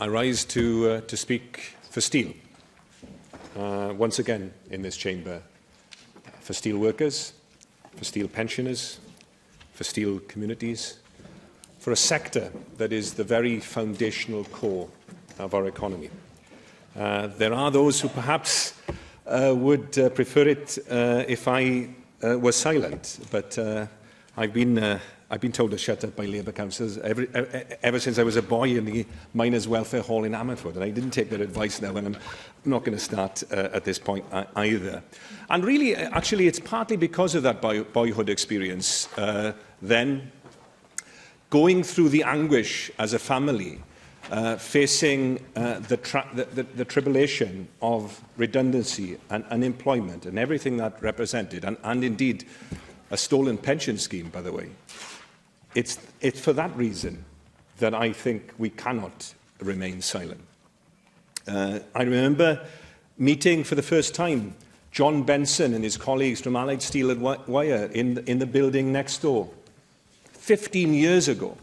I rise to speak for steel, once again in this chamber, for steel workers, for steel pensioners, for steel communities, for a sector that is the very foundational core of our economy. There are those who perhaps would prefer it if I were silent, but I've been told to shut up by Labour councillors ever since I was a boy in the Miners' Welfare Hall in Ammanford, and I didn't take their advice now, and I'm not going to start at this point either. And really, actually, it's partly because of that boyhood experience, then going through the anguish as a family, facing the tribulation of redundancy and unemployment and everything that represented, and indeed a stolen pension scheme, by the way. It's for that reason that I think we cannot remain silent. I remember meeting for the first time John Benson and his colleagues from Allied Steel and Wire in the building next door, 15 years ago.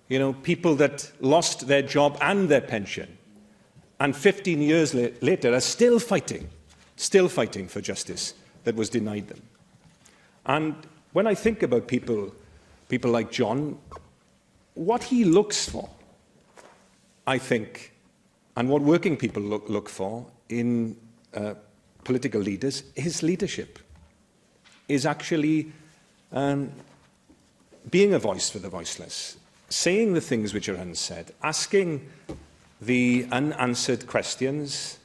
You know, people that lost their job and their pension, and 15 years later are still fighting for justice that was denied them. And when I think about people like John, what he looks for, I think, and what working people look for in political leaders is leadership, is actually being a voice for the voiceless, saying the things which are unsaid, asking the unanswered questions,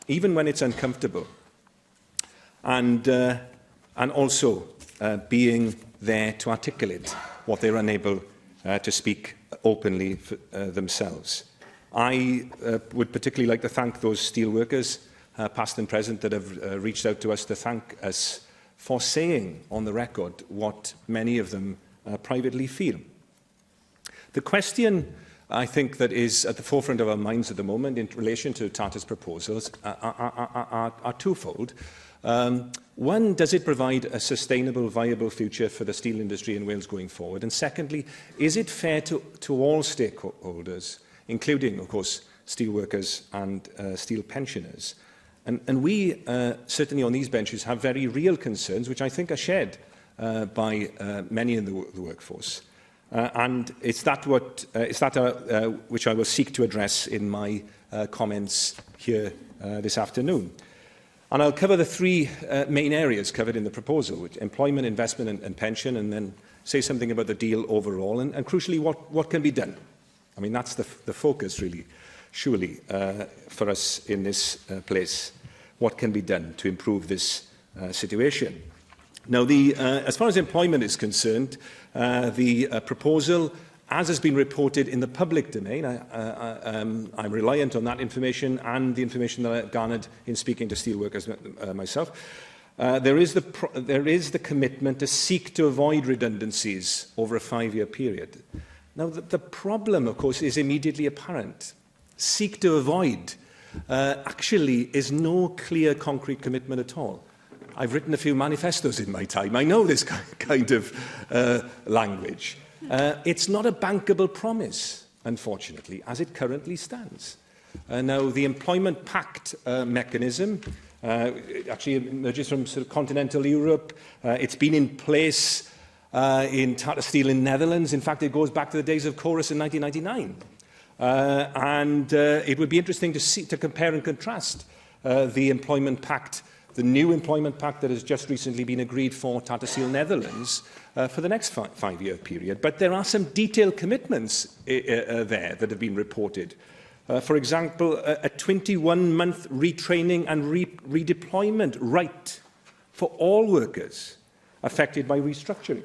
even when it's uncomfortable, and also being there to articulate what they're unable to speak openly for themselves. I would particularly like to thank those steelworkers, past and present, that have reached out to us to thank us for saying on the record what many of them privately feel. The question, I think, that is at the forefront of our minds at the moment in relation to Tata's proposals are twofold. One, does it provide a sustainable, viable future for the steel industry in Wales going forward? And secondly, is it fair to all stakeholders, including, of course, steelworkers and steel pensioners? And we, certainly on these benches, have very real concerns, which I think are shared by many in the workforce. And it's that which I will seek to address in my comments here this afternoon. And I'll cover the three main areas covered in the proposal, which employment, investment and pension, and then say something about the deal overall, and crucially, what can be done. I mean, that's the focus, really, surely, for us in this place. What can be done to improve this situation? Now, as far as employment is concerned, the proposal, as has been reported in the public domain, I'm reliant on that information and the information that I've garnered in speaking to steelworkers myself. There is the commitment to seek to avoid redundancies over a 5-year period. Now, the problem, of course, is immediately apparent. Seek to avoid actually is no clear, concrete commitment at all. I've written a few manifestos in my time. I know this kind of language. It's not a bankable promise, unfortunately, as it currently stands. Now, the Employment Pact mechanism actually emerges from sort of continental Europe. It's been in place in Tata Steel in Netherlands. In fact, it goes back to the days of Chorus in 1999. And it would be interesting to compare and contrast the Employment Pact, the new Employment Pact that has just recently been agreed for Tata Steel Netherlands for the next 5-year period. But there are some detailed commitments there that have been reported. For example, a 21-month retraining and redeployment right for all workers affected by restructuring.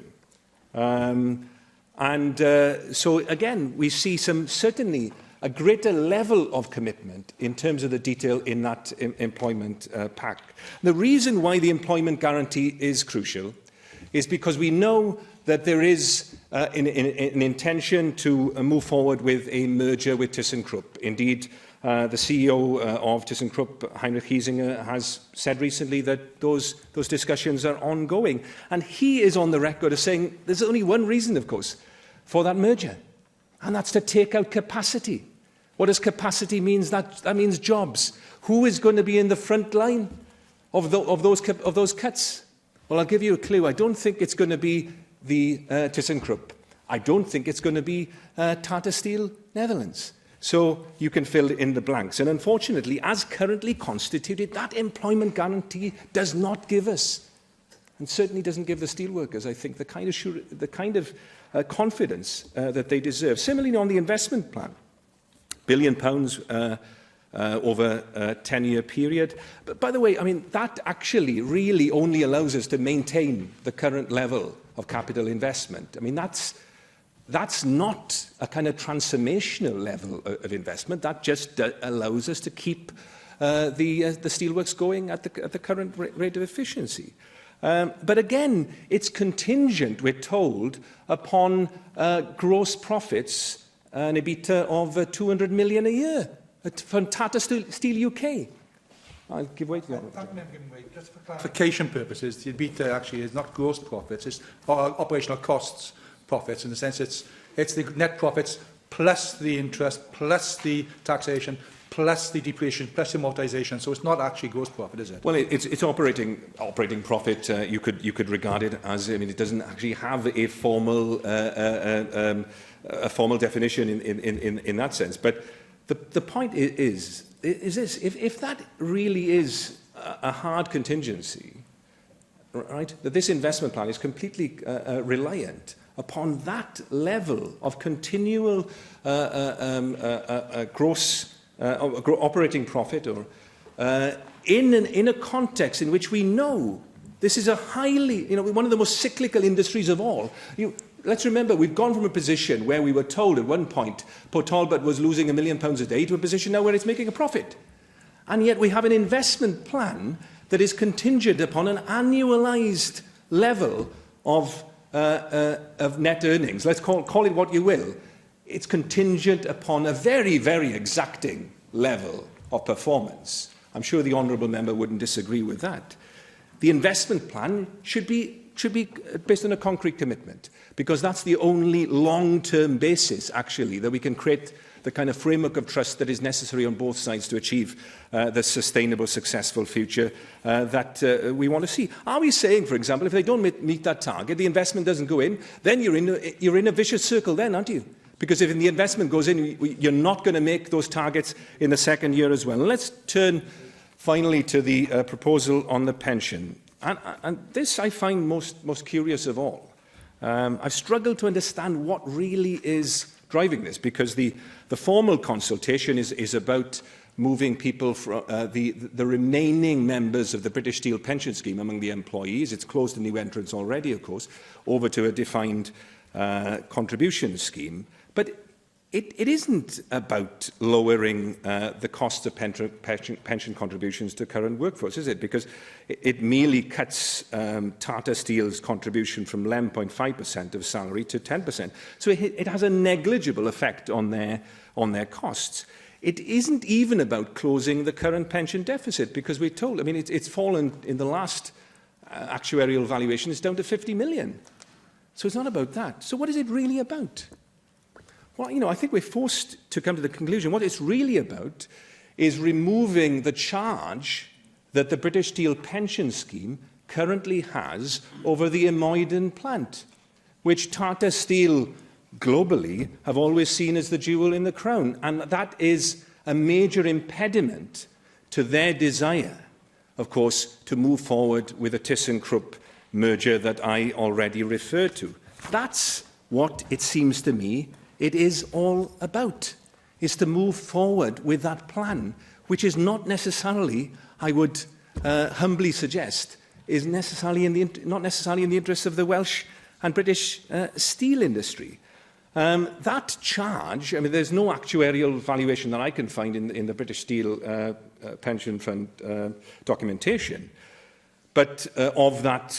So, again, we see certainly a greater level of commitment in terms of the detail in that employment pact. The reason why the employment guarantee is crucial is because we know that there is an intention to move forward with a merger with ThyssenKrupp. Indeed, the CEO of ThyssenKrupp, Heinrich Hiesinger, has said recently that those discussions are ongoing. And he is on the record as saying there's only one reason, of course, for that merger, and that's to take out capacity. What does capacity mean? That means jobs. Who is going to be in the front line of those cuts? Well, I'll give you a clue. I don't think it's going to be the ThyssenKrupp. I don't think it's going to be Tata Steel Netherlands. So you can fill in the blanks. And unfortunately, as currently constituted, that employment guarantee does not give us, and certainly doesn't give the steelworkers, I think, the kind of confidence that they deserve. Similarly, on the investment plan, £1 billion over a 10-year period. But by the way, I mean, that actually really only allows us to maintain the current level of capital investment. I mean, that's not a kind of transformational level of investment. That just allows us to keep the steelworks going at the current rate of efficiency. But again, it's contingent, we're told, upon gross profits, an EBITDA of 200 million a year from Tata Steel UK. I'll give way to that. Just for clarification purposes, the EBITDA actually is not gross profits, it's operational costs profits, in the sense it's the net profits plus the interest, plus the taxation, plus the depreciation, plus amortization. So it's not actually gross profit, is it? Well, it's operating profit. You could regard it as, I mean, it doesn't actually have a formal definition in that sense. But the point is this: if that really is a hard contingency, right, that this investment plan is completely reliant upon that level of continual gross operating profit, or in a context in which we know this is a highly, one of the most cyclical industries of all. Let's remember, we've gone from a position where we were told at one point Port Talbot was losing £1 million a day to a position now where it's making a profit. And yet we have an investment plan that is contingent upon an annualised level of net earnings. Let's call it what you will. It's contingent upon a very, very exacting level of performance. I'm sure the honourable member wouldn't disagree with that. The investment plan should be based on a concrete commitment, because that's the only long-term basis, actually, that we can create the kind of framework of trust that is necessary on both sides to achieve the sustainable, successful future that we want to see. Are we saying, for example, if they don't meet that target, the investment doesn't go in, then you're in a vicious circle then, aren't you? Because if the investment goes in, you're not going to make those targets in the second year as well. And let's turn finally to the proposal on the pension. And this I find most curious of all. I've struggled to understand what really is driving this, because the formal consultation is about moving people from the remaining members of the British Steel pension scheme among the employees. It's closed to new entrants already, of course, over to a defined contribution scheme. But it isn't about lowering the cost of pension contributions to current workforce, is it? Because it merely cuts Tata Steel's contribution from 11.5% of salary to 10%. So it has a negligible effect on their costs. It isn't even about closing the current pension deficit, because we're told, I mean, it's fallen in the last actuarial valuation, it's down to 50 million. So it's not about that. So what is it really about? Well, I think we're forced to come to the conclusion what it's really about is removing the charge that the British Steel pension scheme currently has over the Imoyden plant, which Tata Steel globally have always seen as the jewel in the crown. And that is a major impediment to their desire, of course, to move forward with a ThyssenKrupp merger that I already referred to. That's what it seems to me it is all about, is to move forward with that plan, which is not necessarily, I would humbly suggest, is not necessarily in the interests of the Welsh and British steel industry. That charge, I mean, there's no actuarial valuation that I can find in the British Steel pension fund documentation, but of that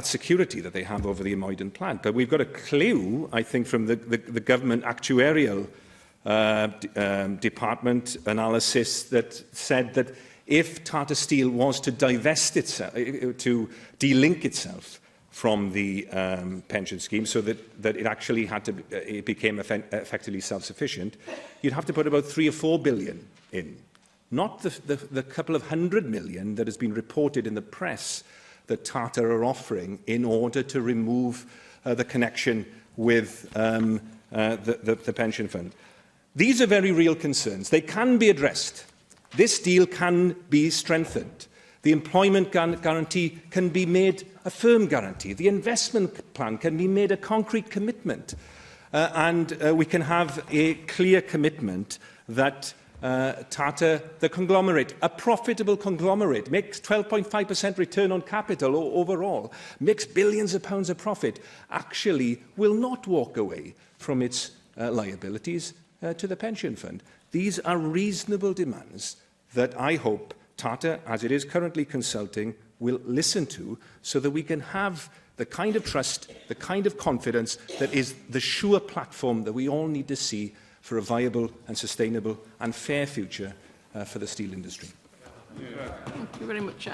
security that they have over the Imoyden plant. But we've got a clue, I think, from the government actuarial department analysis that said that if Tata Steel was to divest itself, to delink itself from the pension scheme so that it actually had to, it became effectively self-sufficient, you'd have to put about 3 or 4 billion in. Not the couple of $100 million that has been reported in the press that Tata are offering in order to remove the connection with the pension fund. These are very real concerns. They can be addressed. This deal can be strengthened. The employment guarantee can be made a firm guarantee. The investment plan can be made a concrete commitment. And we can have a clear commitment that Tata, the conglomerate, a profitable conglomerate, makes 12.5% return on capital overall, makes billions of pounds of profit, actually will not walk away from its liabilities to the pension fund. These are reasonable demands that I hope Tata, as it is currently consulting, will listen to so that we can have the kind of trust, the kind of confidence that is the sure platform that we all need to see for a viable and sustainable and fair future for the steel industry. Thank you very much.